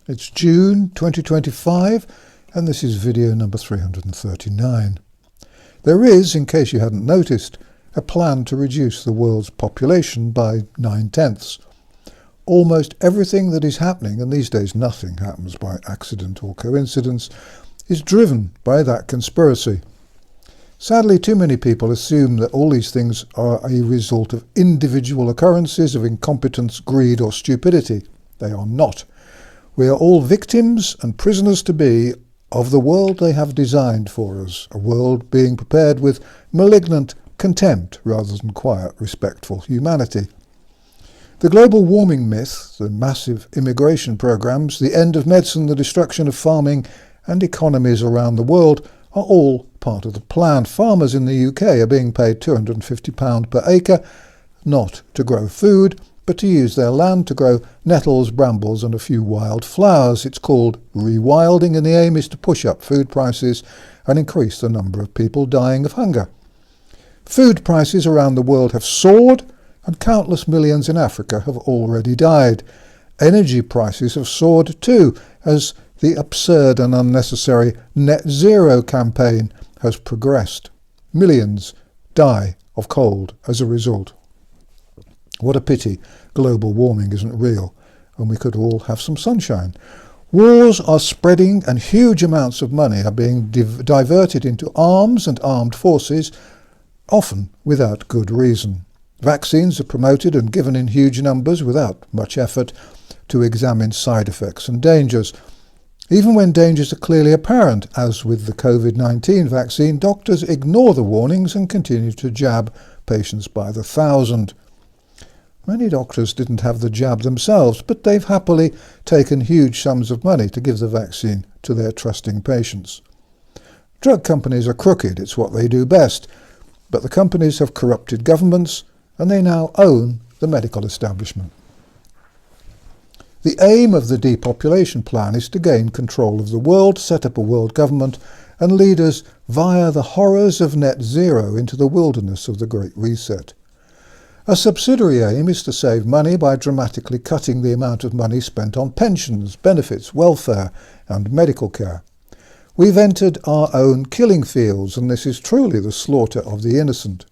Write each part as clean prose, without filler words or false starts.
It's June 2025 and this is video number 339. There is, in case you hadn't noticed, a plan to reduce the world's population by 9/10. Almost everything that is happening, and these days nothing happens by accident or coincidence, is driven by that conspiracy. Sadly, too many people assume that all these things are a result of individual occurrences of incompetence, greed or stupidity. They are not. We are all victims and prisoners to be of the world they have designed for us, a world being prepared with malignant contempt rather than quiet, respectful humanity. The global warming myth, the massive immigration programs, the end of medicine, the destruction of farming and economies around the world are all part of the plan. Farmers in the UK are being paid £250 per acre, not to grow food, but to use their land to grow nettles, brambles and a few wild flowers. It's called rewilding, and the aim is to push up food prices and increase the number of people dying of hunger. Food prices around the world have soared, and countless millions in Africa have already died. Energy prices have soared too, as the absurd and unnecessary net zero campaign has progressed. Millions die of cold as a result. What a pity global warming isn't real and we could all have some sunshine. Wars are spreading and huge amounts of money are being diverted into arms and armed forces, often without good reason. Vaccines are promoted and given in huge numbers without much effort to examine side effects and dangers. Even when dangers are clearly apparent, as with the COVID-19 vaccine, doctors ignore the warnings and continue to jab patients by the thousand. Many doctors didn't have the jab themselves, but they've happily taken huge sums of money to give the vaccine to their trusting patients. Drug companies are crooked, it's what they do best, but the companies have corrupted governments and they now own the medical establishment. The aim of the depopulation plan is to gain control of the world, set up a world government and lead us via the horrors of net zero into the wilderness of the Great Reset. A subsidiary aim is to save money by dramatically cutting the amount of money spent on pensions, benefits, welfare and medical care. We've entered our own killing fields, and this is truly the slaughter of the innocent.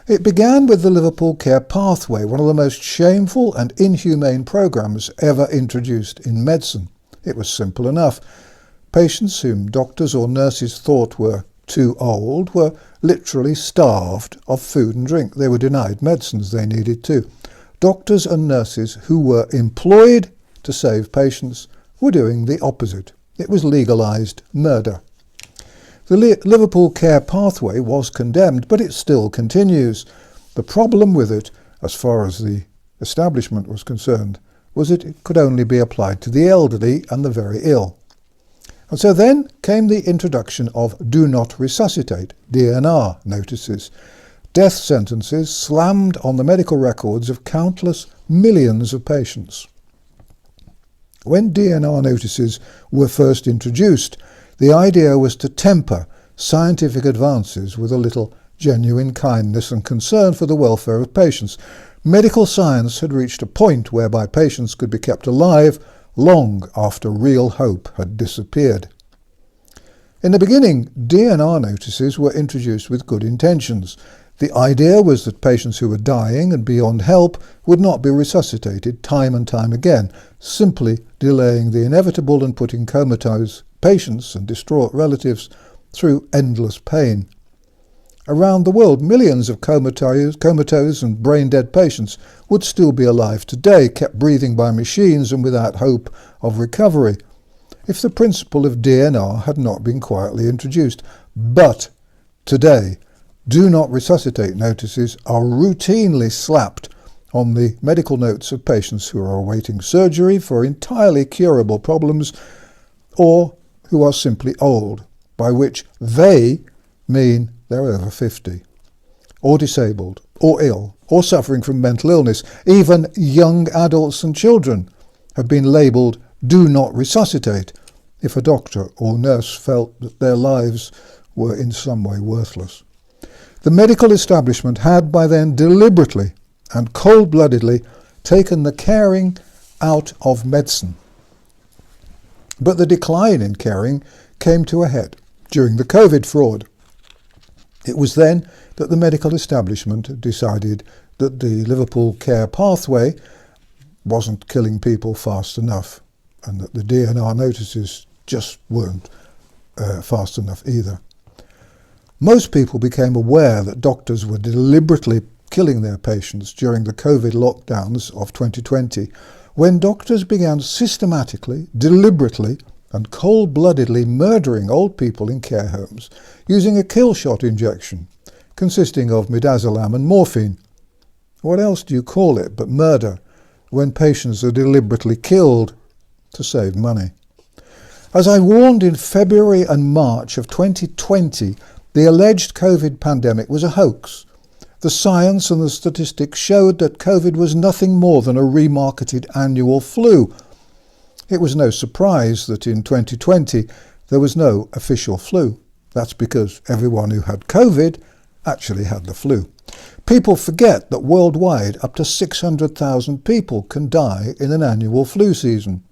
It began with the Liverpool Care Pathway, one of the most shameful and inhumane programs ever introduced in medicine. It was simple enough. Patients whom doctors or nurses thought were too old were literally starved of food and drink. They were denied medicines they needed too. Doctors and nurses who were employed to save patients were doing the opposite. It was legalised murder. The Liverpool Care Pathway was condemned, but it still continues. The problem with it, as far as the establishment was concerned, was that it could only be applied to the elderly and the very ill. And so then came the introduction of Do Not Resuscitate, DNR notices. Death sentences slammed on the medical records of countless millions of patients. When DNR notices were first introduced, the idea was to temper scientific advances with a little genuine kindness and concern for the welfare of patients. Medical science had reached a point whereby patients could be kept alive long after real hope had disappeared. In the beginning, DNR notices were introduced with good intentions. The idea was that patients who were dying and beyond help would not be resuscitated time and time again, simply delaying the inevitable and putting comatose patients and distraught relatives through endless pain. Around the world, millions of comatose and brain-dead patients would still be alive today, kept breathing by machines and without hope of recovery, if the principle of DNR had not been quietly introduced. But today, Do Not Resuscitate notices are routinely slapped on the medical notes of patients who are awaiting surgery for entirely curable problems or who are simply old, by which they mean they're over 50, or disabled, or ill, or suffering from mental illness. Even young adults and children have been labelled Do Not Resuscitate if a doctor or nurse felt that their lives were in some way worthless. The medical establishment had by then deliberately and cold-bloodedly taken the caring out of medicine. But the decline in caring came to a head during the COVID fraud. It was then that the medical establishment decided that the Liverpool care pathway wasn't killing people fast enough, and that the DNR notices just weren't fast enough either. Most people became aware that doctors were deliberately killing their patients during the COVID lockdowns of 2020, when doctors began systematically, deliberately and cold-bloodedly murdering old people in care homes using a kill shot injection consisting of midazolam and morphine. What else do you call it but murder when patients are deliberately killed to save money? As I warned in February and March of 2020, the alleged COVID pandemic was a hoax. The science and the statistics showed that COVID was nothing more than a remarketed annual flu. It was no surprise that in 2020 there was no official flu. That's because everyone who had COVID actually had the flu. People forget that worldwide up to 600,000 people can die in an annual flu season.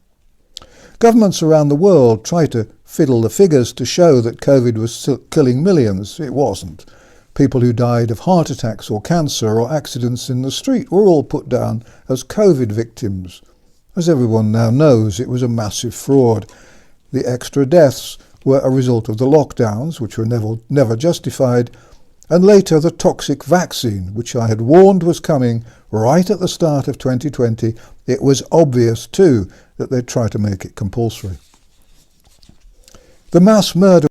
Governments around the world try to fiddle the figures to show that COVID was killing millions. It wasn't. People who died of heart attacks or cancer or accidents in the street were all put down as COVID victims. As everyone now knows, it was a massive fraud. The extra deaths were a result of the lockdowns, which were never justified, and later the toxic vaccine, which I had warned was coming right at the start of 2020. It was obvious too that they'd try to make it compulsory. The mass murder